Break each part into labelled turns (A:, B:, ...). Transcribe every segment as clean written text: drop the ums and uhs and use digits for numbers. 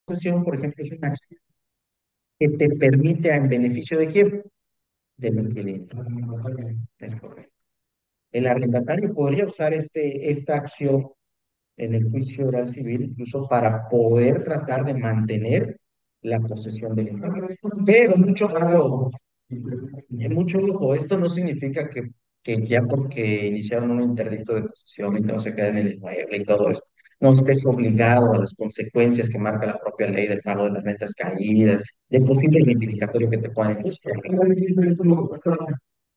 A: posesión, por ejemplo, es una acción que te permite en beneficio de quién? Del inquilino. Es correcto. El arrendatario podría usar esta acción en el juicio oral civil incluso para poder tratar de mantener la posesión del inmueble. Pero mucho ojo, esto no significa que ya porque iniciaron un interdicto de posesión y te vas a quedar en el inmueble y todo esto, no estés obligado a las consecuencias que marca la propia ley del pago de las rentas caídas, de posible identificatorio que te puedan imponer.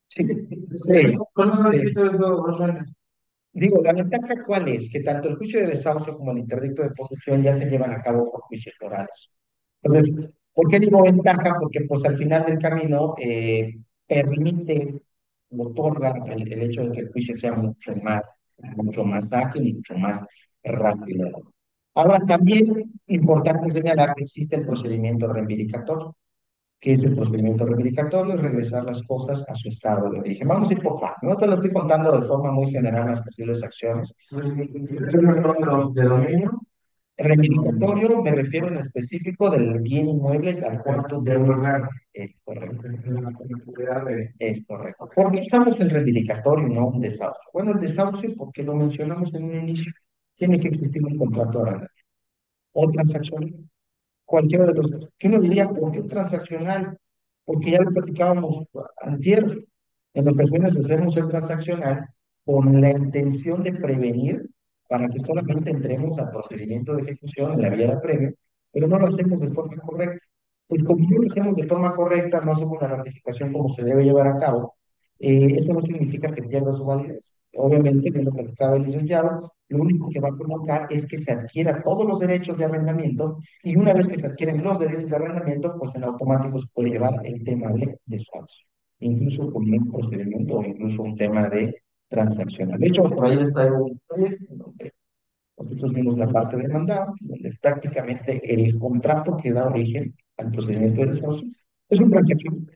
A: Sí, sí, sí. Digo, la ventaja cuál es, que tanto el juicio de desahucio como el interdicto de posesión ya se llevan a cabo por juicios orales. Entonces, ¿por qué digo ventaja? Porque pues al final del camino permite, otorga el hecho de que el juicio sea mucho más ágil y mucho más rápido. Ahora, también importante señalar que existe el procedimiento reivindicatorio. ¿Qué es el procedimiento reivindicatorio? Es regresar las cosas a su estado de origen. Vamos a ir por partes. No te lo estoy contando de forma muy general las posibles acciones. De dominio. Reivindicatorio me refiero en específico del bien inmueble al cual tú debes. Es correcto. Es correcto. ¿Por qué usamos el reivindicatorio y no un desahucio? Bueno, el desahucio, porque lo mencionamos en un inicio, tiene que existir un contrato de arrendamiento o transacción. Cualquiera de los dos. ¿Qué nos diría? ¿Por qué transaccional? Porque ya lo platicábamos antier. En ocasiones hacemos el transaccional con la intención de prevenir para que solamente entremos al procedimiento de ejecución en la vía de premio, pero no lo hacemos de forma correcta. Pues como no lo hacemos de forma correcta, no hacemos la ratificación como se debe llevar a cabo, eso no significa que pierda su validez. Obviamente, como lo platicaba el licenciado, lo único que va a provocar es que se adquiera todos los derechos de arrendamiento y una vez que se adquieren los derechos de arrendamiento, pues en automático se puede llevar el tema de desahucio, incluso con un procedimiento o incluso un tema de transaccional. De hecho, por ahí está un proyecto donde nosotros vimos la parte demandada, donde prácticamente el contrato que da origen al procedimiento de desahucio es un transaccional.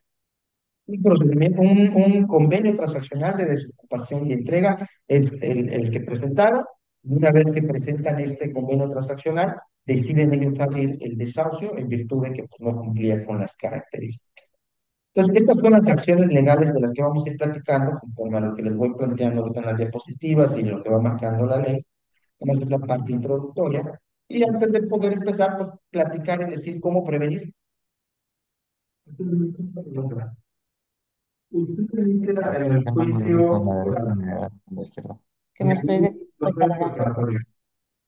A: Un procedimiento, un convenio transaccional de desocupación y entrega es el que presentaron. Y una vez que presentan este convenio transaccional, deciden ellos abrir el desahucio en virtud de que pues, no cumplía con las características. Entonces, estas son las acciones legales de las que vamos a ir platicando, conforme a lo que les voy planteando ahorita en las diapositivas y lo que va marcando la ley. Vamos a hacer la parte introductoria. Y antes de poder empezar, pues platicar y decir cómo prevenir. En el juicio
B: Que me estoy descargando.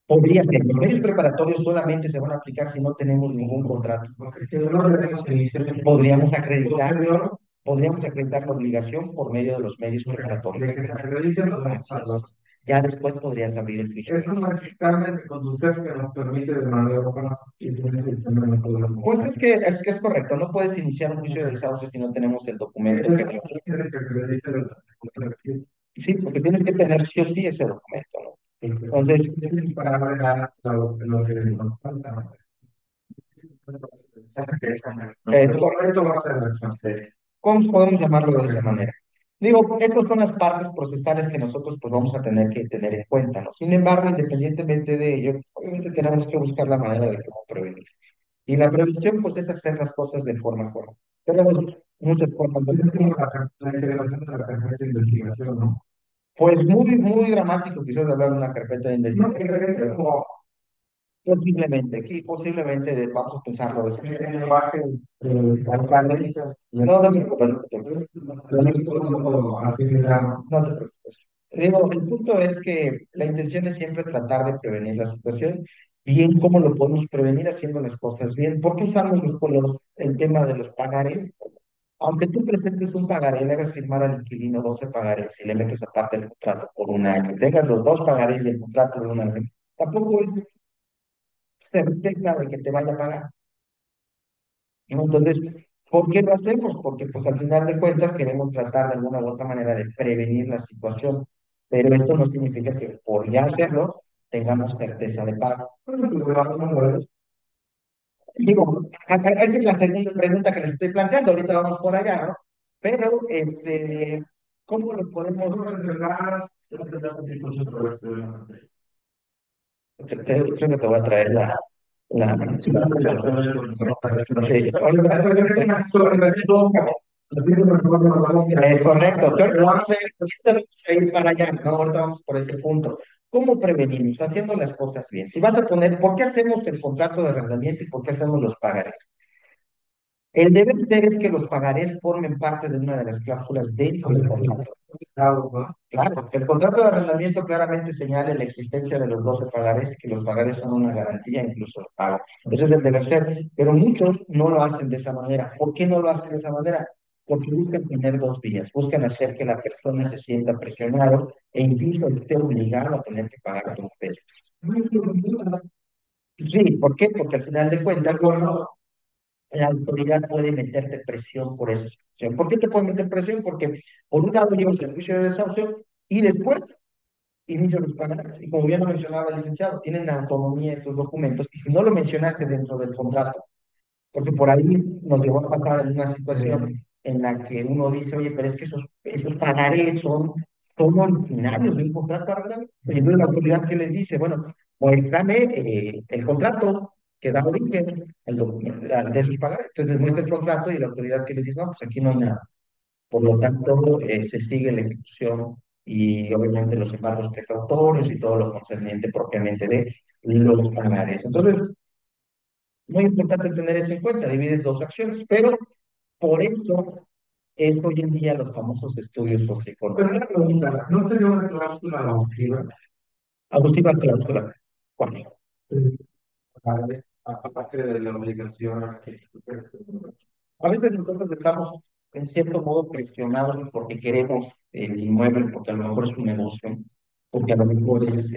A: podría ser. Los medios preparatorios solamente se van a aplicar si no tenemos ningún contrato. Podríamos acreditar, podríamos acreditar la obligación por medio de los medios preparatorios. Así es. Ya después podrías abrir el juicio. Es un examen de conducción que nos permite de manera pues es que es correcto, no puedes iniciar un juicio de desahucio si no tenemos el documento sí, porque tienes que tener sí o sí ese documento, ¿no? Entonces, correcto, ¿cómo podemos llamarlo de esa manera? Digo, estas son las partes procesales que nosotros pues vamos a tener que tener en cuenta, ¿no? Sin embargo, independientemente de ello, obviamente tenemos que buscar la manera de cómo prevenir. Y la prevención, pues, es hacer las cosas de forma correcta. Tenemos muchas formas de la integración de la carpeta de investigación, ¿no? Pues muy dramático quizás hablar de una carpeta de investigación, pero posiblemente vamos a pensarlo de ese lenguaje alcalde. No te preocupes, no te preocupes. Digo, el punto es que la intención es siempre tratar de prevenir la situación. Bien, ¿cómo lo podemos prevenir haciendo las cosas bien? ¿Por qué usamos el tema de los pagares? Aunque tú presentes un pagaré, le hagas firmar al inquilino 12 pagarés y le metes aparte el contrato por un año, tengas los dos pagarés y el contrato de un año, tampoco es certeza de que te vaya a pagar, ¿no? Entonces, ¿por qué lo hacemos? Porque pues al final de cuentas queremos tratar de alguna u otra manera de prevenir la situación, pero esto no significa que por ya hacerlo tengamos certeza de pago. Digo, esa es la segunda pregunta que les estoy planteando, ahorita vamos por allá, ¿no? Pero, ¿cómo lo podemos arreglar? Creo que te voy a traer la. La, es correcto. Pero vamos a ir para allá, ¿no? Ahorita vamos por ese punto. ¿Cómo prevenimos? Haciendo las cosas bien. Si vas a poner, ¿por qué hacemos el contrato de arrendamiento y por qué hacemos los pagares? El deber ser es que los pagarés formen parte de una de las cláusulas dentro del contrato. Claro, el contrato de arrendamiento claramente señala la existencia de los 12 pagarés, que los pagarés son una garantía incluso de pago. Ese es el deber ser, pero muchos no lo hacen de esa manera. ¿Por qué no lo hacen de esa manera? Porque buscan tener dos vías, buscan hacer que la persona se sienta presionado e incluso esté obligado a tener que pagar dos veces. Sí, ¿por qué? Porque al final de cuentas, bueno, la autoridad puede meterte presión por esa situación. ¿Por qué te puede meter presión? Porque por un lado lleva el servicio de desahucio y después inicia los pagares. Y como bien lo mencionaba el licenciado, tienen autonomía estos documentos y si no lo mencionaste dentro del contrato, porque por ahí nos llegó a pasar en una situación en la que uno dice, oye, pero es que esos pagarés son originarios de un contrato arrendamiento. Y entonces la autoridad que les dice, bueno, muéstrame el contrato que da origen de esos pagarés. Entonces les muestra el contrato y la autoridad que les dice, no, pues aquí no hay nada. Por lo tanto, se sigue la ejecución y obviamente los embargos precautorios y todo lo concerniente propiamente de los pagares. Entonces, muy importante tener eso en cuenta, divides dos acciones, pero por eso es hoy en día los famosos estudios socioeconómicos. Pero una pregunta, ¿no tenía una cláusula abusiva? Abusiva cláusula. ¿Cuál? Aparte de la obligación. A veces nosotros estamos en cierto modo presionados porque queremos el inmueble, porque a lo mejor es un negocio, porque a lo mejor es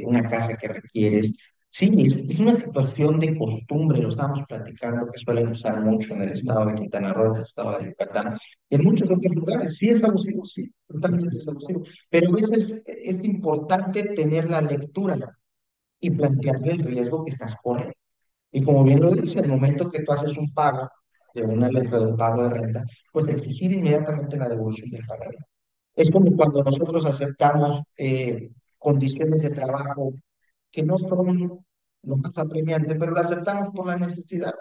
A: una casa que requieres. Sí, es una situación de costumbre, lo estamos platicando, que suelen usar mucho en el estado de Quintana Roo, en el estado de Yucatán, y en muchos otros lugares. Sí es abusivo, sí, totalmente es abusivo, pero a veces es importante tener la lectura y plantearle el riesgo que estás corriendo. Y como bien lo dice, el momento que tú haces un pago de una letra de un pago de renta, pues exigir inmediatamente la devolución del pago. Es como cuando nosotros aceptamos condiciones de trabajo que no son lo más apremiante, pero la aceptamos por la necesidad.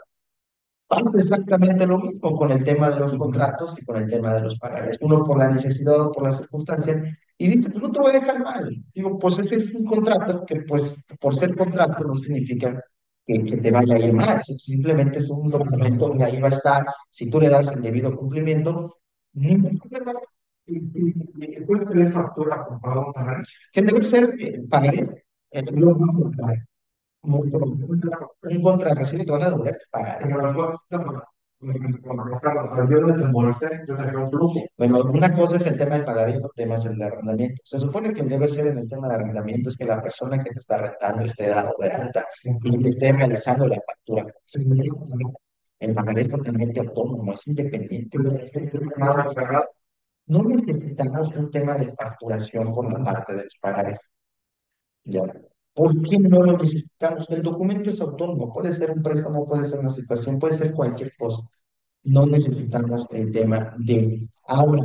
A: Pasa exactamente lo mismo con el tema de los contratos y con el tema de los pagares. Uno por la necesidad o por las circunstancias y dice, pues no te voy a dejar mal. Digo, pues es un contrato que pues por ser contrato no significa que te vaya a ir mal. Simplemente es un documento que ahí va a estar. Si tú le das el debido cumplimiento, ningún problema. Y puede tener factura por pago pagar. Que debe ser pagaré. No, mucho, un contrarrecibo te van a devolver pagaré. Bueno, una cosa es el tema del pagaré y otro tema es el de arrendamiento. Se supone que el deber ser en el tema de arrendamiento es que la persona que te está rentando esté dado de alta y te esté realizando la factura. El pagaré es totalmente autónomo, es independiente. No necesitamos un tema de facturación por la parte de los pagares. ¿Ya? ¿Por qué no lo necesitamos? El documento es autónomo, puede ser un préstamo, puede ser una situación, puede ser cualquier cosa. No necesitamos el tema de ahora.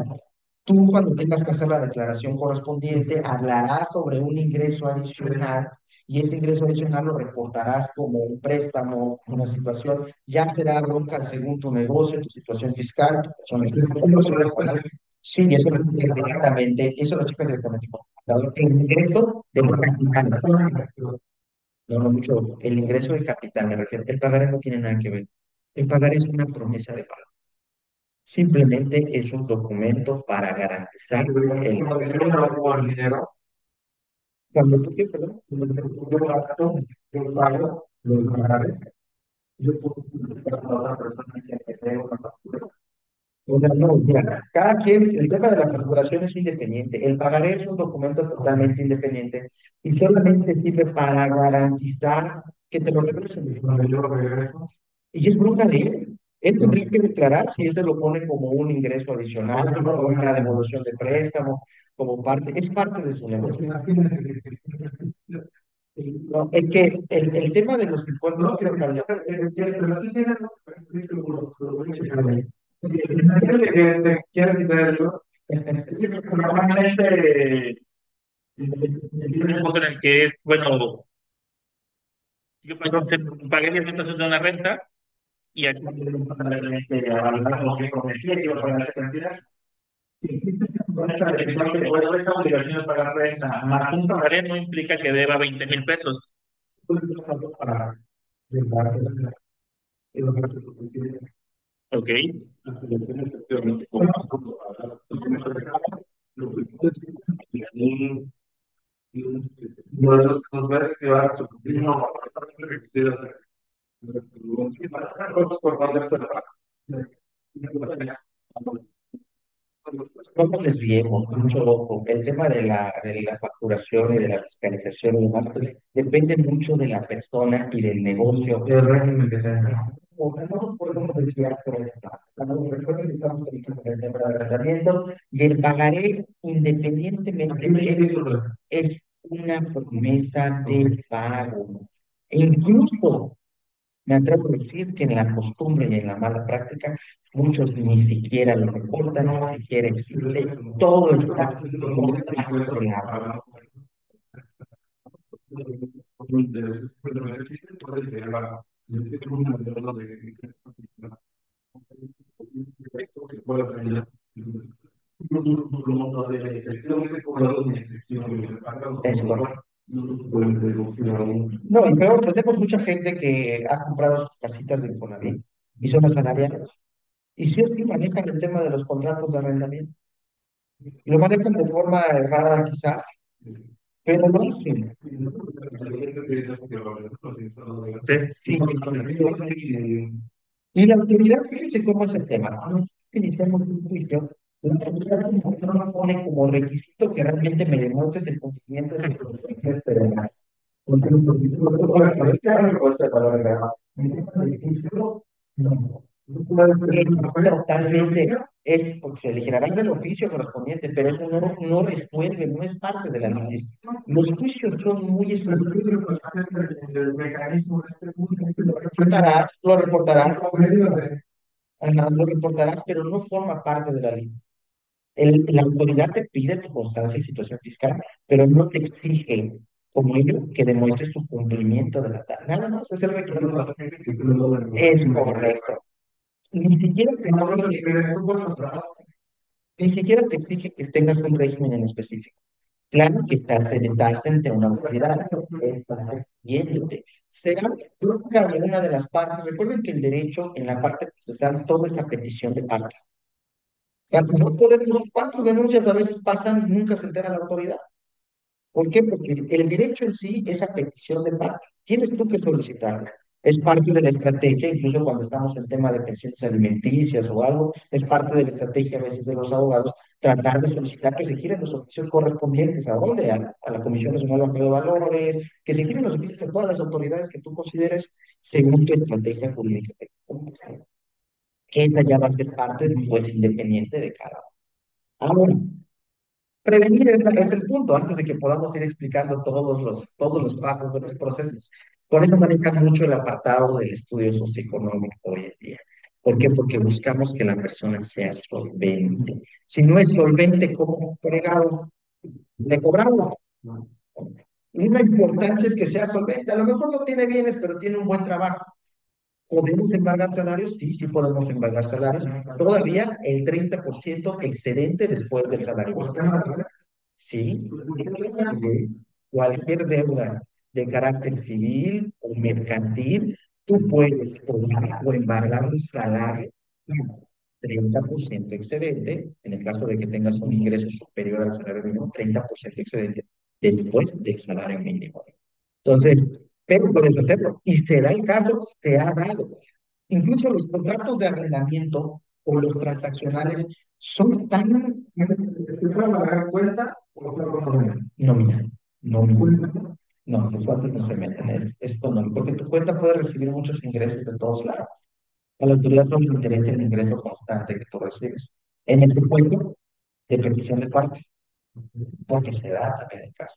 A: Tú cuando tengas que hacer la declaración correspondiente, hablarás sobre un ingreso adicional y ese ingreso adicional lo reportarás como un préstamo, una situación, ya será bronca según tu negocio, tu situación fiscal, tu persona física. Sí, eso lo checas directamente, eso lo checas directamente con el contador. El ingreso de capital. No, no mucho. El ingreso de capital, me refiero. El pagaré no tiene nada que ver. El pagaré es una promesa de pago. Simplemente es un documento para garantizar cuando tú quieres, perdón, yo pago, lo pagaré, yo puedo para la otra persona que tenga una factura. O sea, no, mira, cada quien, el tema de la facturación es independiente, el pagaré es un documento totalmente independiente y solamente sirve para garantizar que te lo regresen. Cuando yo lo regreso, y es bronca de él. Él tendría que declarar si este lo pone como un ingreso adicional o una devolución de préstamo, como parte, es parte de su negocio. No, es que el tema de los impuestos no, pero sí tiene que quiere quitar yo. Sí, porque normalmente llega un punto en el que, bueno,
C: Yo pagué 10 mil pesos de una renta y aquí realmente a valorar lo que prometía que iba a pagar esa cantidad. Si existe esa promesa de que tengo que devolver esta obligación de pagar renta más un pagaré no implica que deba 20 mil pesos. Para Ok. Nos va a activar su mismo
A: No nos desviemos, mucho ojo. El tema de la facturación y de la fiscalización y demás depende mucho de la persona y del negocio.
C: el régimen que tenga.
A: O no nos podemos desviar por el tema. Cuando recuerden que estamos con el tema del arrendamiento y el pagaré, independientemente de es una promesa de pago. E incluso me atrevo a decir que en la costumbre y en la mala práctica, muchos ni siquiera lo reportan, ni siquiera existe. Todo está de lado. Es correcto. No, y peor, tenemos mucha gente que ha comprado sus casitas de Infonavit y son asalariados. Y sí o sí manejan el tema de los contratos de arrendamiento. Y lo manejan de forma errada quizás, pero lo hacen. Sí, y la autoridad, fíjese cómo es el tema. Cuando iniciamos un juicio, la autoridad no nos pone como requisito que realmente me demuestres el cumplimiento de los obligaciones federales. Porque los obligaciones federales, claro, me cuesta el valor agregado. En el tema del juicio, no. Es totalmente, es porque se le generará el oficio correspondiente, pero eso no resuelve, no es parte del análisis. Los juicios son muy específicos.
C: El mecanismo
A: Lo reportarás, ajá, lo reportarás, pero no forma parte de la ley. La autoridad te pide tu constancia y situación fiscal, pero no te exige, como ello, que demuestres tu cumplimiento de la tarea. Nada más es el requisito. Es correcto. Ni siquiera te exige, ni siquiera te exige que tengas un régimen en específico. Claro que estás ante una autoridad, estás viéndote. Será nunca de una de las partes. Recuerden que el derecho, en la parte procesal, todo es a petición de parte. No podemos, ¿cuántas denuncias a veces pasan y nunca se entera la autoridad? ¿Por qué? Porque el derecho en sí es a petición de parte. Tienes tú que solicitarlo. Es parte de la estrategia, incluso cuando estamos en tema de pensiones alimenticias o algo, es parte de la estrategia a veces de los abogados tratar de solicitar que se giren los oficios correspondientes. ¿A dónde? A la Comisión Nacional de Banco de Valores, que se giren los oficios de todas las autoridades que tú consideres según tu estrategia jurídica. Que esa ya va a ser parte de un juez independiente de cada uno. Ahora, prevenir es el punto, antes de que podamos ir explicando todos los pasos de los procesos. Por eso maneja mucho el apartado del estudio socioeconómico hoy en día. ¿Por qué? Porque buscamos que la persona sea solvente. Si no es solvente, ¿cómo fregado le cobramos? Y la importancia es que sea solvente. A lo mejor no tiene bienes, pero tiene un buen trabajo. ¿Podemos embargar salarios? Sí, sí podemos embargar salarios. Todavía el 30% excedente después del salario. Sí, cualquier deuda de carácter civil o mercantil, tú puedes cobrar o embargar un salario 30% excedente, en el caso de que tengas un ingreso superior al salario mínimo, 30% excedente después del salario mínimo. Entonces, pero puedes hacerlo. Y se da el caso, se ha dado. Incluso los contratos de arrendamiento o los transaccionales son tan cuenta nominal, nominal. No, los cuantos no se meten, es económico, porque tu cuenta puede recibir muchos ingresos de todos lados. A la autoridad no le interesa el ingreso constante que tú recibes. En el supuesto de petición de parte, porque se da también el caso.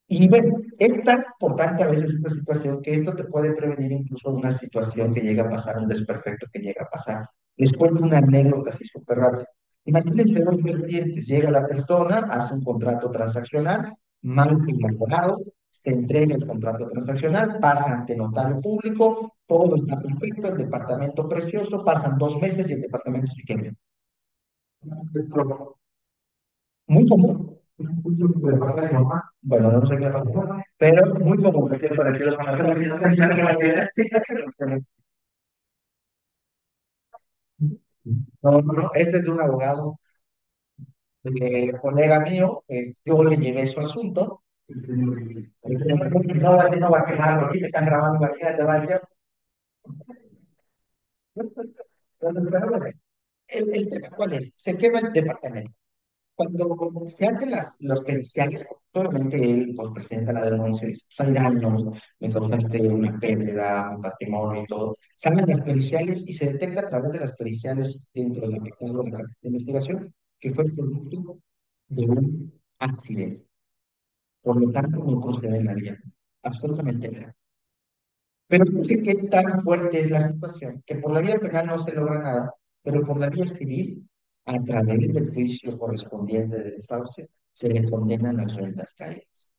A: Y bueno, es tan importante a veces esta situación que esto te puede prevenir incluso de una situación que llega a pasar, un desperfecto que llega a pasar. Les cuento una anécdota así súper rápida. Imagínense dos vertientes. Llega la persona, hace un contrato transaccional, mal elaborado, se entrega el contrato transaccional, pasa ante notario público, todo está perfecto, el departamento precioso, pasan 2 meses y el departamento se quema. Muy común. Bueno, no sé qué pasa, pero muy común. No, no, no, este es de un abogado, colega mío, yo le llevé su asunto. No, no va a quedar, aquí me están grabando, imagínate, vaya. El tema, ¿cuál es? Se quema el departamento. Cuando se hacen los periciales, solamente él pues, presenta la denuncia y dice, pues, hay daños, me causaste una pérdida, un patrimonio y todo. Salen las periciales y se detecta a través de las periciales dentro de la investigación que fue producto de un accidente. Por lo tanto, no procede en la vía. Absolutamente nada. Pero fíjate qué tan fuerte es la situación, que por la vía penal no se logra nada, pero por la vía civil, a través del juicio correspondiente de desahucio, se le condenan las rentas caídas,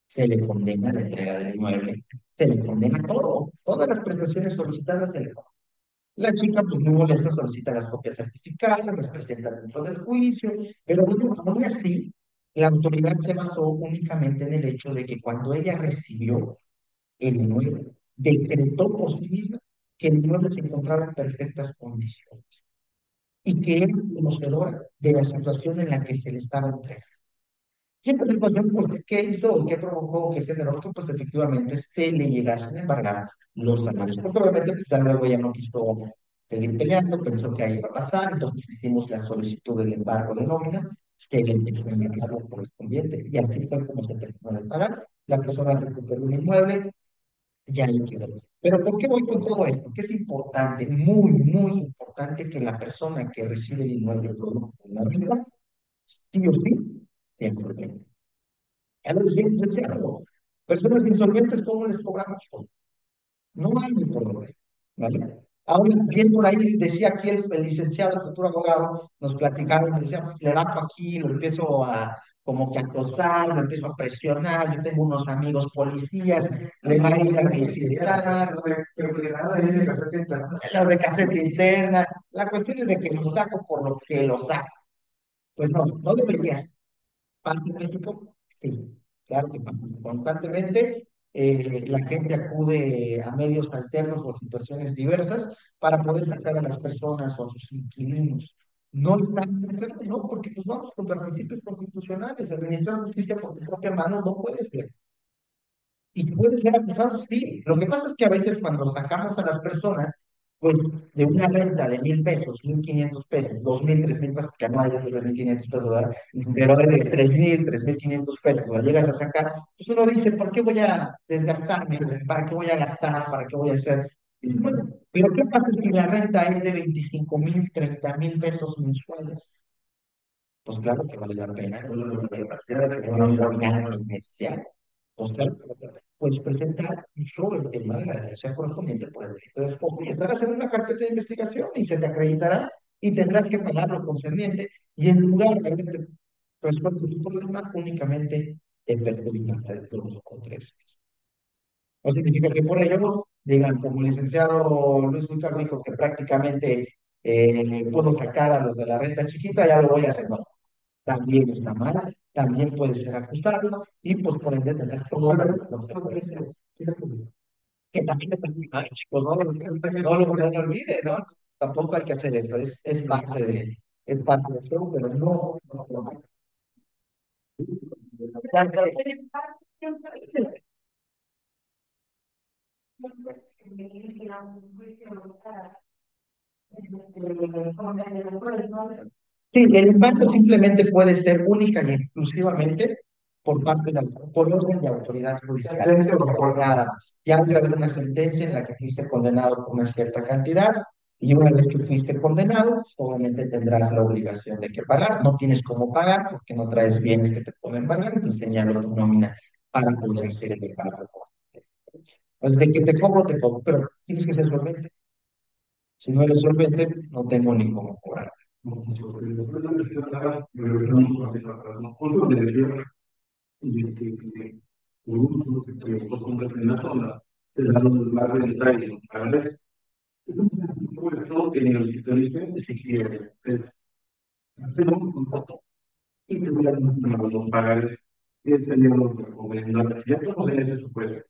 A: se le condena la entrega del inmueble, se le condena todo, todas las prestaciones solicitadas se le condenan. La chica, pues muy molesta, solicita las copias certificadas, las presenta dentro del juicio, pero bueno, aún así, la autoridad se basó únicamente en el hecho de que cuando ella recibió el inmueble, decretó por sí misma que el inmueble se encontraba en perfectas condiciones y que era conocedora de la situación en la que se le estaba entregando. Y esta situación, pues, ¿qué hizo? ¿Qué provocó? ¿Qué generó? Que, pues, efectivamente, se le llegasen a embargar los salarios. Porque, obviamente, pues, ya luego ella no quiso seguir peleando, pensó que ahí iba a pasar, entonces hicimos la solicitud del embargo de nómina, se le empezó a enviar lo correspondiente, y así fue como se terminó de pagar. La persona recuperó un inmueble, ya ahí quedó. Pero ¿por qué voy con todo esto? Que es importante, muy, muy importante que la persona que recibe el inmueble producto de la renta, sí o sí, tiene problema. Ya lo decía el licenciado, personas insolventes, ¿cómo les cobramos? No hay ni por dónde, ¿vale? Ahora, bien por ahí, decía aquí el licenciado, el futuro abogado, nos platicaba y me decía, pues, le bajo aquí, lo empiezo a como que acosar, lo empiezo a presionar, yo tengo unos amigos policías, le va a ir a visitar, los de caseta interna, la cuestión es de que lo saco por lo que lo saco. Pues no, no debería. ¿Pasa en México? Sí, claro que pasa. Constantemente la gente acude a medios alternos o a situaciones diversas para poder sacar a las personas o a sus inquilinos. No están, no, porque pues vamos contra principios constitucionales. Administrar justicia por tu propia mano no puedes ver. Y puede ser acusado, sí. Lo que pasa es que a veces cuando sacamos a las personas, pues de una renta de 1,000 pesos, 1,500 pesos, 2,000, 3,000 pesos, que no hay de 1,500 pesos, ¿verdad? Pero de 3,000, 3,500 pesos, la llegas a sacar, pues uno dice, ¿por qué voy a desgastarme? ¿Para qué voy a gastar? ¿Para qué voy a hacer? Y dice, bueno, pero ¿qué pasa si la renta es de 25,000, 30,000 pesos mensuales? Pues claro que vale la pena, ¿no? No ganas inicial. Pues claro, puedes presentar sobre el tema de la denuncia correspondiente por el delito de despojo y estarás en una carpeta de investigación y se te acreditará y tendrás que pagar lo concerniente y en lugar de haberte resuelto tu problema, únicamente te perjudicaste de 2 o 3 meses. No significa que por ello digan, como el licenciado Luis Ricardo dijo que prácticamente puedo sacar a los de la renta chiquita, ya lo voy a hacer. No, también está mal, también puede ser acusado y pues por ende tener todo lo que puede ser. Que también está muy mal, chicos, no lo olviden, ¿no? Tampoco hay que hacer eso, es parte del show, pero no. Sí, el impacto simplemente puede ser única y exclusivamente por parte por orden de autoridad judicial, por nada más. Ya debe haber una sentencia en la que fuiste condenado por una cierta cantidad y una vez que fuiste condenado, pues, obviamente tendrás la obligación de que pagar. No tienes cómo pagar porque no traes bienes que te pueden pagar, entonces señalo tu nómina para poder hacer el pago. Pues de que te cobro, te cobro, pero tienes que ser solvente. Si no eres solvente, no tengo ni cómo cobrar.
C: uso que te costumbre en la zona, te dan más de detalle para ver. Es un puesto en el que te dicen si quieres, es hacer un contrato y te voy a dar unos pagares que serían los recomendables. Ya estamos en ese supuesto.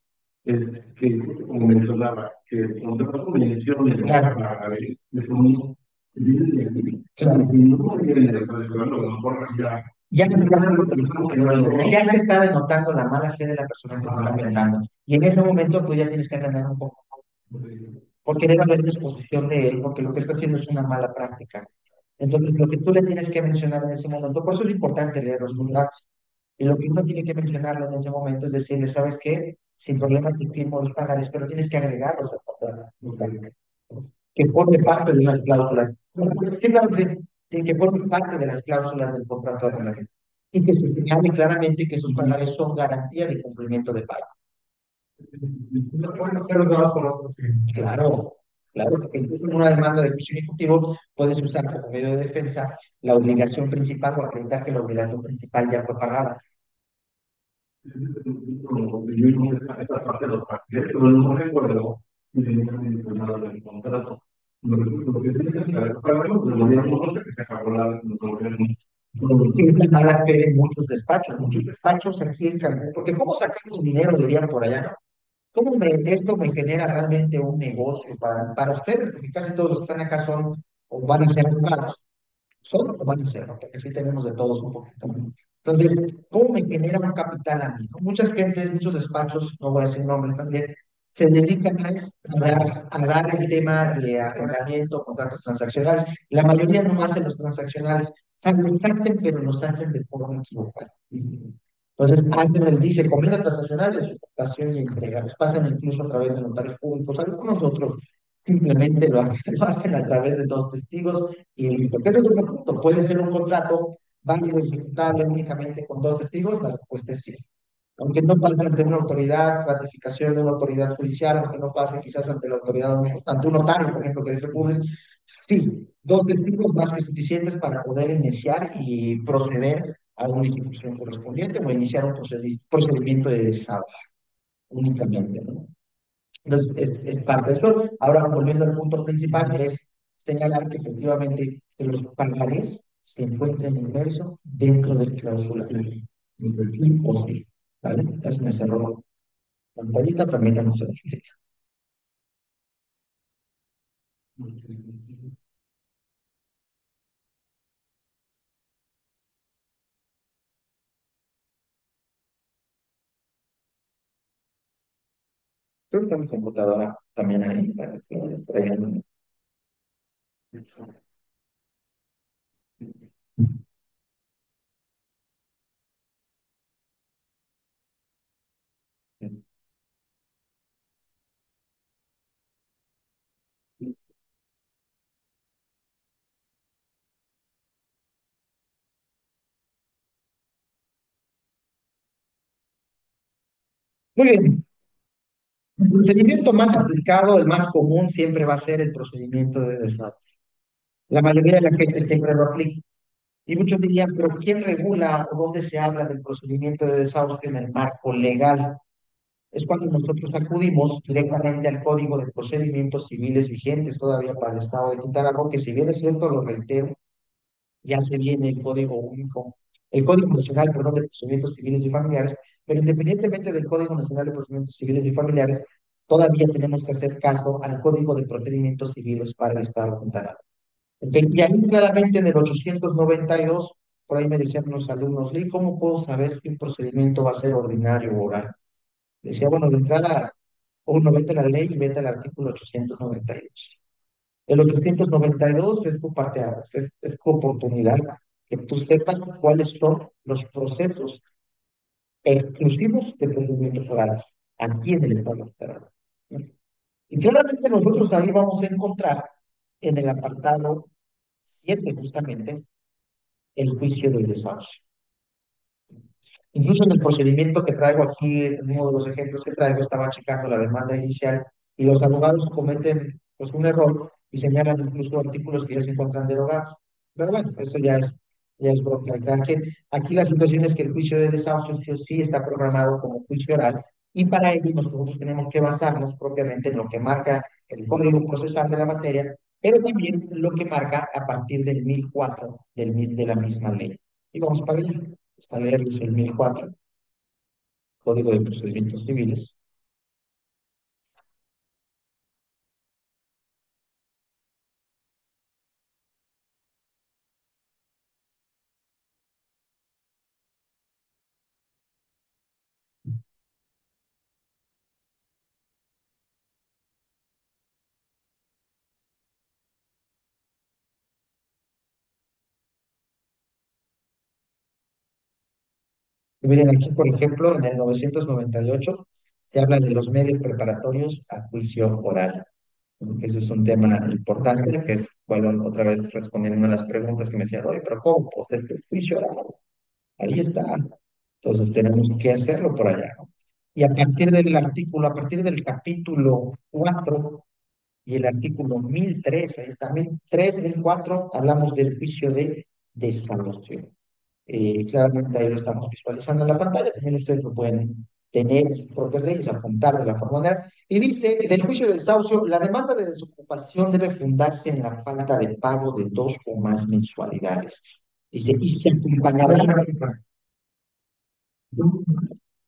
C: Es que, como mencionaba, que el contrato menciona los
A: Claro,
C: pagares de fondo vienen de aquí.
A: claro.
C: Y no vienen de atrás, a lo mejor ya.
A: Ya se está,
C: Que no es lo
A: ya se está denotando la mala fe de la persona que se está vendando. Y en ese momento tú ya tienes que ganar un poco, porque debe haber disposición de él, porque lo que está haciendo es una mala práctica. Entonces, lo que tú le tienes que mencionar en ese momento, por eso es importante leer los contratos. Y lo que uno tiene que mencionarle en ese momento es decirle, ¿sabes qué? Sin problema te firmo los pagares, pero tienes que agregarlos al contrato. Que forme parte de las cláusulas. Sí, claro, sí, sí, que forme parte de las cláusulas del contrato de arrendamiento. Y que se señale claramente que esos pagares son garantía de cumplimiento de pago. Claro, claro, porque incluso en una demanda de juicio ejecutivo puedes usar como medio de defensa la obligación principal o acreditar que la obligación principal ya fue pagada.
C: Yo no esta parte lo practiqué, pero no recuerdo si tenía nada del contrato. Lo que sí es que pagamos, lo volvíamos a que se acabó nos volvíamos.
A: Es la mala fe de muchos despachos aquí en Cancún, porque ¿cómo sacamos dinero, dirían por allá? Esto me genera realmente un negocio para ustedes? Porque casi todos los que están acá son o van a ser abogados, son o van a ser, ¿no? Porque sí tenemos de todos un poquito. Entonces, ¿cómo me genera un capital a mí? ¿No? Muchas gentes, muchos despachos, no voy a decir nombres también, se dedican a eso, a dar el tema de arrendamiento, contratos transaccionales. La mayoría no hacen los transaccionales, o sea, los hacen, pero los hacen de forma equivocada. Entonces, hacen el dice, convenio transaccional de sustitución y entrega. Los pasan incluso a través de notarios públicos. Algunos otros simplemente lo hacen a través de dos testigos y listo. Pero es otro punto. Puede ser un contrato válido y ejecutable únicamente con dos testigos. La respuesta es sí. Aunque no pase ante una autoridad, ratificación de una autoridad judicial, aunque no pase quizás ante la autoridad, ante un notario, por ejemplo, que deje público, sí, dos testigos más que suficientes para poder iniciar y proceder a una ejecución correspondiente o iniciar un procedimiento de desahogo únicamente, ¿no? Entonces, es parte de eso. Ahora, volviendo al punto principal, es señalar que efectivamente que los pagares se encuentren inmersos dentro del cláusula imposible. ¿Vale? Ya se me cerró la pantallita, permítanme un segundito. Creo que mi computadora también ahí para que lo traigan. Muy bien. El procedimiento más aplicado, el más común, siempre va a ser el procedimiento de desahogo. La mayoría de la gente siempre lo aplica. Y muchos dirían, pero ¿quién regula o dónde se habla del procedimiento de desahogo en el marco legal? Es cuando nosotros acudimos directamente al Código de Procedimientos Civiles vigentes todavía para el Estado de Quintana Roo, que si bien es cierto, lo reitero, ya se viene el Código Único, el Código Nacional, perdón, de Procedimientos Civiles y Familiares, pero independientemente del Código Nacional de Procedimientos Civiles y Familiares, todavía tenemos que hacer caso al Código de Procedimientos Civiles para el Estado de Quintana Roo. Ok, y ahí claramente en el 892, por ahí me decían los alumnos, Lee, ¿cómo puedo saber si un procedimiento va a ser ordinario o oral? Decía, bueno, de entrada, uno vete a la ley y vete al artículo 892. El 892 es tu parte, es tu oportunidad que tú sepas cuáles son los procesos exclusivos de procedimientos orales aquí en el Estado federal. Y claramente nosotros ahí vamos a encontrar en el apartado 7 justamente el juicio del desahucio. Incluso en el procedimiento que traigo aquí, en uno de los ejemplos que traigo, estaba checando la demanda inicial y los abogados cometen pues, un error y señalan incluso artículos que ya se encuentran derogados. Pero bueno, eso ya es. Ya es broker cada quien. Aquí la situación es que el juicio de desahucio sí o sí está programado como juicio oral y para ello nosotros tenemos que basarnos propiamente en lo que marca el Código Procesal de la materia, pero también lo que marca a partir del 1004 de la misma ley. Y vamos para allá. Esta ley es el 1004, Código de Procedimientos Civiles. Y miren, aquí, por ejemplo, en el 998 se habla de los medios preparatorios a juicio oral. Ese es un tema importante que es, bueno, otra vez respondiendo a las preguntas que me decían, oye, pero ¿cómo? Pues el juicio oral, ahí está. Entonces tenemos que hacerlo por allá, ¿no? Y a partir del artículo, a partir del capítulo 4 y el artículo 1003, ahí está, 1003, 1004, hablamos del juicio de desahucio. Claramente ahí lo estamos visualizando en la pantalla, también ustedes lo pueden tener en sus propias leyes, apuntar de la forma manera. Y dice, del juicio de desahucio, la demanda de desocupación debe fundarse en la falta de pago de dos o más mensualidades. Dice, y se acompañará.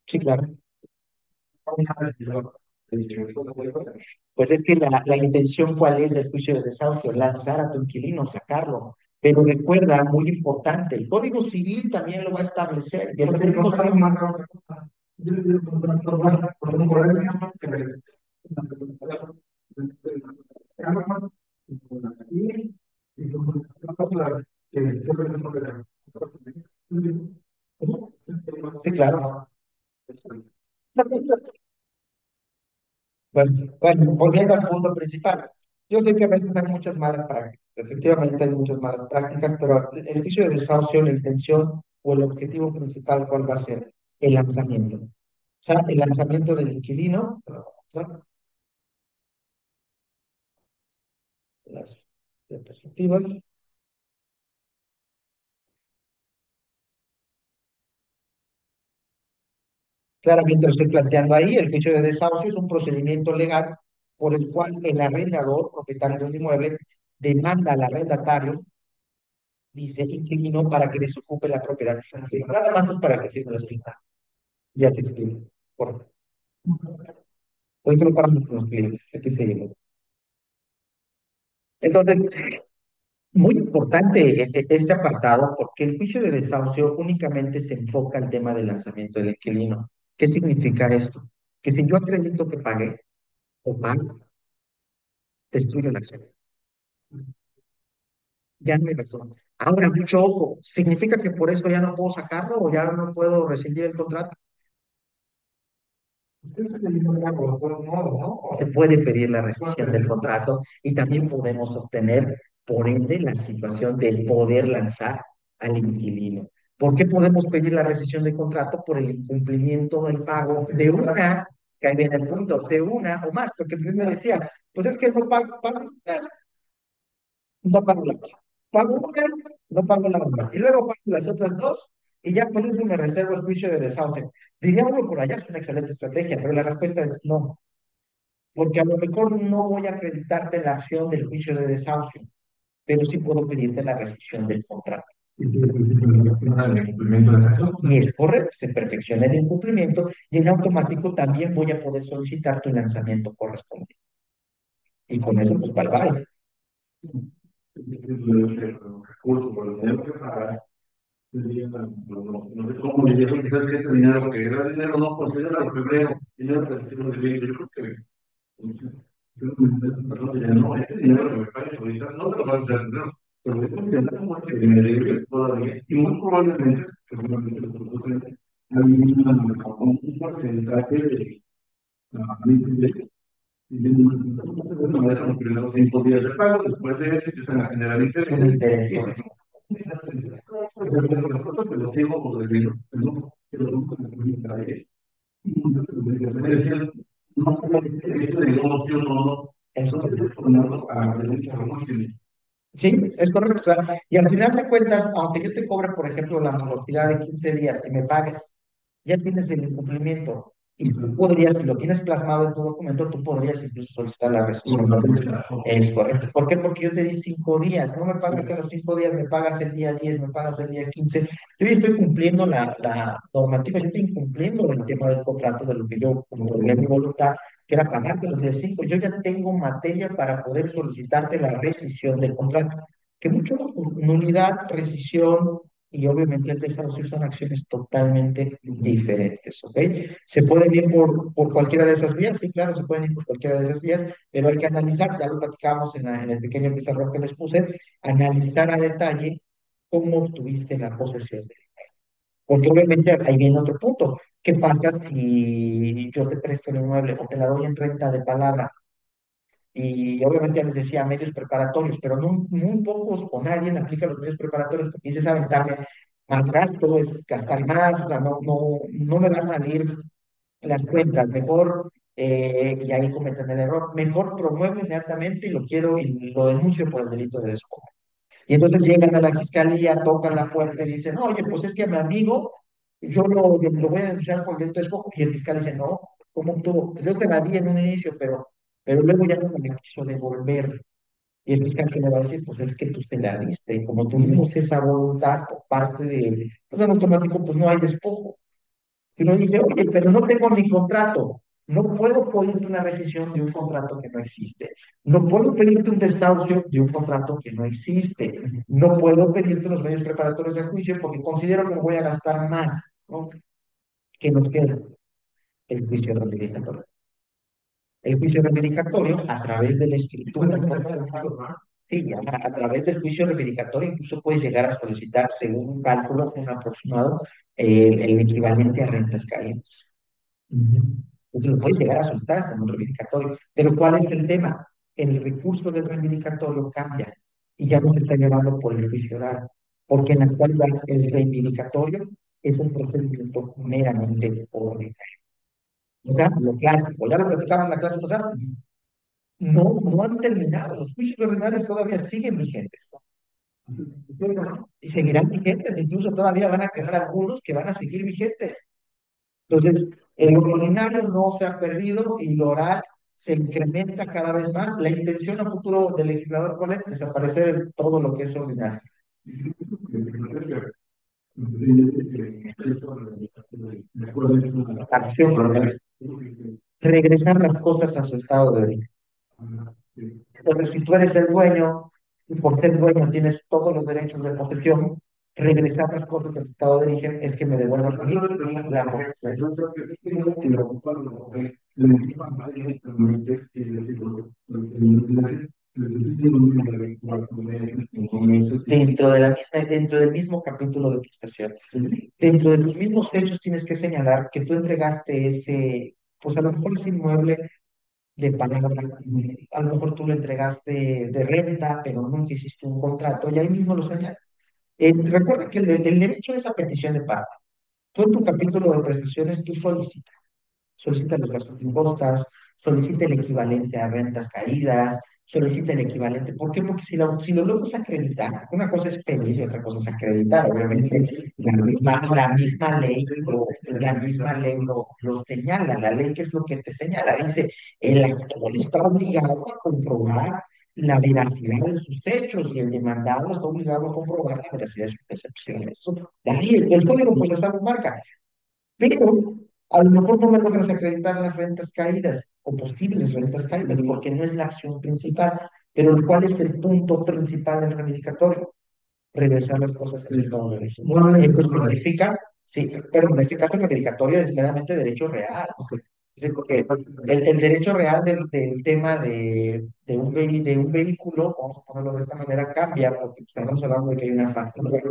A: Sí, claro. Pues es que la intención, ¿cuál es del juicio de desahucio? Lanzar a tu inquilino, sacarlo. Pero recuerda, muy importante, el Código Civil también lo va a establecer. Y el Código Civil. Sí, claro. Bueno, volviendo al punto principal. Yo sé que a veces hay muchas malas prácticas. Efectivamente hay muchas malas prácticas, pero el juicio de desahucio, la intención o el objetivo principal, ¿cuál va a ser? El lanzamiento. O sea, el lanzamiento del inquilino, ¿no? Las diapositivas. Claramente lo estoy planteando ahí. El juicio de desahucio es un procedimiento legal por el cual el arrendador, propietario de un inmueble, demanda al arrendatario, dice inquilino, para que desocupe la propiedad. Sí, nada más es para que firme la escritura. Ya te explico. Por, hoy te lo paramos con los clientes. Aquí seguimos. Entonces, muy importante este apartado porque el juicio de desahucio únicamente se enfoca al tema del lanzamiento del inquilino. ¿Qué significa esto? Que si yo acredito que pagué o pago, destruyo la acción. Ya no hay razón. Ahora, mucho ojo, ¿significa que por eso ya no puedo sacarlo o ya no puedo rescindir el contrato? Se puede pedir la rescisión del contrato y también podemos obtener, por ende, la situación de poder lanzar al inquilino. ¿Por qué podemos pedir la rescisión del contrato? Por el incumplimiento del pago de una, que ahí viene el punto, de una o más, porque usted me decía, pues es que no pago, no pago la otra. Pago una, no pago la otra. Y luego pago las otras dos, y ya con eso me reservo el juicio de desahucio. Diríamos por allá, es una excelente estrategia, pero la respuesta es no, porque a lo mejor no voy a acreditarte la acción del juicio de desahucio, pero sí puedo pedirte la rescisión del contrato. Y es correcto, se perfecciona el incumplimiento y en automático también voy a poder solicitar tu lanzamiento correspondiente. Y con eso, pues, bye bye. No sé cómo me dijeron que sabes que este dinero, que era dinero, no considera el febrero, dinero del siglo XX, yo creo que no, este dinero que me pague ahorita no te lo van a hacer dinero, pero es un dinero que me debe todavía y muy probablemente, seguramente, hay un porcentaje de no me dejan los primeros 5 días de pago, después de eso empiezan a generar intereses. Nosotros te los digo por decirlo, ¿no? Que lo vamos a comunicar. No, esto de negocio no, eso es formado a la Sí, es correcto. O sea, y al final de cuentas, aunque yo te cobre, por ejemplo, la morosidad de 15 días y me pagues, ya tienes el incumplimiento. Y si tú podrías, si lo tienes plasmado en tu documento, tú podrías incluso solicitar la rescisión. Es correcto. ¿Por qué? Porque yo te di 5 días. No me pagaste los 5 días, me pagas el día 10, me pagas el día 15. Yo ya estoy cumpliendo la normativa, yo estoy incumpliendo el tema del contrato de lo que yo, como de mi voluntad, que era pagarte los días 5. Yo ya tengo materia para poder solicitarte la rescisión del contrato. Que mucho nulidad, rescisión y obviamente el desahucio son acciones totalmente diferentes, ¿ok? ¿Se pueden ir por cualquiera de esas vías? Sí, claro, se pueden ir por cualquiera de esas vías, pero hay que analizar, ya lo platicamos en el pequeño pizarrón que les puse, analizar a detalle cómo obtuviste la posesión. Porque obviamente ahí viene otro punto. ¿Qué pasa si yo te presto el inmueble o te la doy en renta de palabra? Y obviamente ya les decía medios preparatorios, pero no, muy pocos o nadie aplica los medios preparatorios porque dices aventarme más gasto, es gastar más, o sea, no me van a salir las cuentas, mejor, y ahí cometen el error, mejor promuevo inmediatamente y lo quiero y lo denuncio por el delito de despojo. Y entonces llegan a la fiscalía, tocan la puerta y dicen, oye, pues es que a mi amigo yo lo voy a denunciar por delito de despojo. Y el fiscal dice, no, ¿cómo tú? Pues yo se la di en un inicio, pero luego ya no me la quiso devolver. Y el fiscal que le va a decir, pues es que tú se la diste. Y como tuvimos esa voluntad por parte de él, pues en automático pues no hay despojo. Y uno dice, oye, pero no tengo mi contrato. No puedo pedirte una rescisión de un contrato que no existe. No puedo pedirte un desahucio de un contrato que no existe. No puedo pedirte los medios preparatorios de juicio porque considero que me voy a gastar más, ¿no? ¿Qué nos queda? El juicio reivindicatorio. El juicio reivindicatorio, a través de la escritura, sí, a través del juicio reivindicatorio, incluso puedes llegar a solicitar, según un cálculo, un aproximado, el equivalente a rentas caídas. Entonces lo puedes llegar a solicitar hasta en un reivindicatorio. Pero ¿cuál es el tema? El recurso del reivindicatorio cambia y ya no se está llevando por el juicio oral, porque en la actualidad el reivindicatorio es un procedimiento meramente ordinario. O sea, lo clásico, ya lo platicamos en la clase pasada, no han terminado, los juicios ordinarios todavía siguen vigentes, ¿no? Y seguirán vigentes, incluso todavía van a quedar algunos que van a seguir vigentes. Entonces, el ordinario no se ha perdido y lo oral se incrementa cada vez más. La intención a futuro del legislador, ¿cuál es? Desaparecer todo lo que es ordinario. Acción, regresar las cosas a su estado de origen. Entonces, si tú eres el dueño y por ser dueño tienes todos los derechos de posesión, regresar las cosas a su estado de origen es que me devuelvan a mí la posesión. Dentro del mismo capítulo de prestaciones, dentro de los mismos hechos tienes que señalar que tú entregaste ese, pues a lo mejor ese inmueble de palabra, a lo mejor tú lo entregaste de renta, pero nunca hiciste un contrato, y ahí mismo lo señalas. Recuerda que el derecho es a petición de pago. Tú en tu capítulo de prestaciones, tú solicitas solicita los gastos de costas, solicita el equivalente a rentas caídas, solicita el equivalente. ¿Por qué? Porque si lo logras acreditar, una cosa es pedir y otra cosa es acreditar. Obviamente, la misma ley lo señala. La ley, ¿qué es lo que te señala? Dice, el actor está obligado a comprobar la veracidad de sus hechos y el demandado está obligado a comprobar la veracidad de sus percepciones. De ahí el código procesal lo marca. Pero a lo mejor no me logras acreditar las rentas caídas o posibles rentas caídas porque no es la acción principal. Pero ¿cuál es el punto principal del reivindicatorio? Regresar las cosas a su estado de origen. Esto significa, sí, pero en este caso el reivindicatorio es meramente derecho real. Sí, porque el derecho real del tema de un vehículo, vamos a ponerlo de esta manera, cambia, porque estamos hablando de que hay una factura.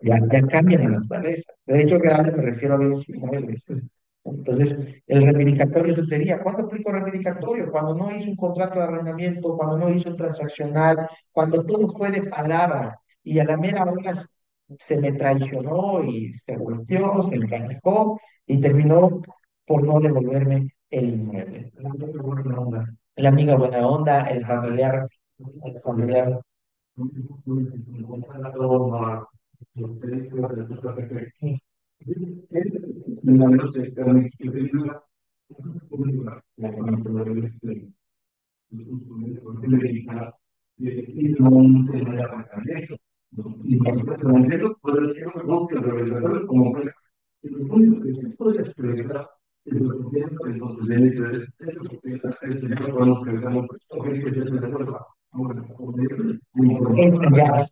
A: Ya cambia la naturaleza. Derechos reales me refiero a bienes inmuebles. Entonces, el reivindicatorio eso sería, ¿cuándo aplico reivindicatorio? Cuando no hice un contrato de arrendamiento, cuando no hice un transaccional, cuando todo fue de palabra y a la mera hora se me traicionó y se volteó, se encanejó y terminó por no devolverme el inmueble. La amiga buena onda, el familiar al familiar. Eso ya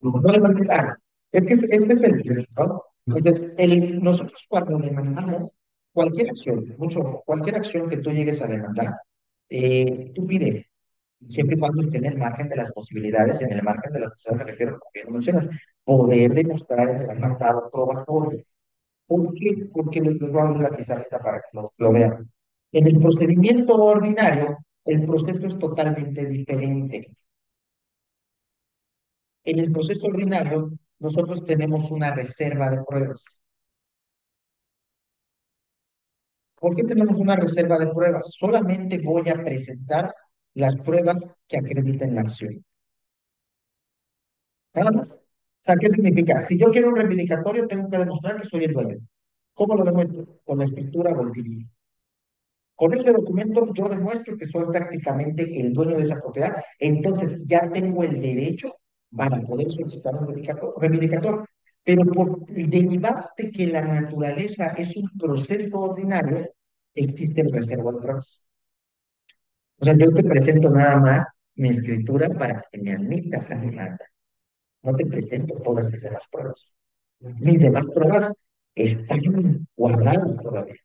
A: no hay manera. Es que ese es el riesgo, ¿no? Entonces, nosotros cuando demandamos cualquier acción, cualquier acción que tú llegues a demandar, tú pides, siempre y cuando esté en el margen de las posibilidades, en el margen de las posibilidades, me refiero, como bien mencionas, poder demostrar en el apartado probatorio. ¿Por qué? Porque les voy a dar la pizarrita para que lo vean. En el procedimiento ordinario, el proceso es totalmente diferente. En el proceso ordinario, nosotros tenemos una reserva de pruebas. ¿Por qué tenemos una reserva de pruebas? Solamente voy a presentar las pruebas que acrediten la acción. Nada más. O sea, ¿qué significa? Si yo quiero un reivindicatorio, tengo que demostrar que soy el dueño. ¿Cómo lo demuestro? Con la escritura o el DVD. Con ese documento yo demuestro que soy prácticamente el dueño de esa propiedad. Entonces ya tengo el derecho para poder solicitar un reivindicatorio. Pero por derivado de que la naturaleza es un proceso ordinario, existe el reserva de pruebas. O sea, yo te presento nada más mi escritura para que me admitas la demanda. No te presento todas mis demás pruebas. Mis demás pruebas están guardadas todavía.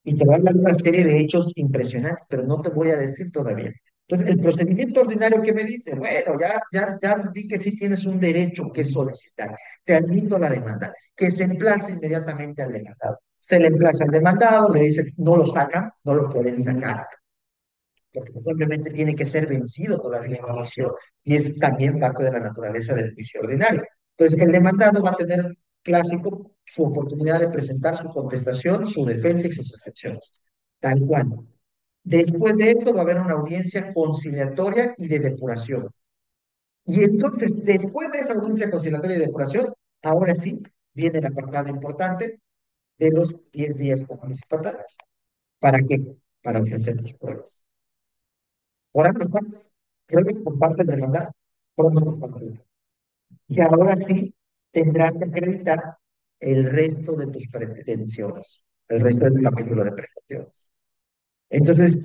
A: Y te voy a hablar de una serie de hechos impresionantes, pero no te voy a decir todavía. Entonces, el procedimiento ordinario que me dice, bueno, ya vi que sí tienes un derecho que solicitar. Te admito la demanda, que se emplace inmediatamente al demandado. Se le emplaza al demandado, le dice, no lo sacan, no lo pueden sacar, porque simplemente tiene que ser vencido todavía en juicio, y es también parte de la naturaleza del juicio ordinario. Entonces, el demandado va a tener clásico su oportunidad de presentar su contestación, su defensa y sus excepciones, tal cual. Después de eso va a haber una audiencia conciliatoria y de depuración. Y entonces, después de esa audiencia conciliatoria y de depuración, ahora sí viene el apartado importante de los 10 días comunes y fatales. ¿Para qué? Para ofrecer tus pruebas. Por ambas partes. Pruebas por parte del demandado, pruebas por parte de. Y ahora sí tendrás que acreditar el resto de tus pretensiones, el resto del capítulo de pretensiones. Entonces,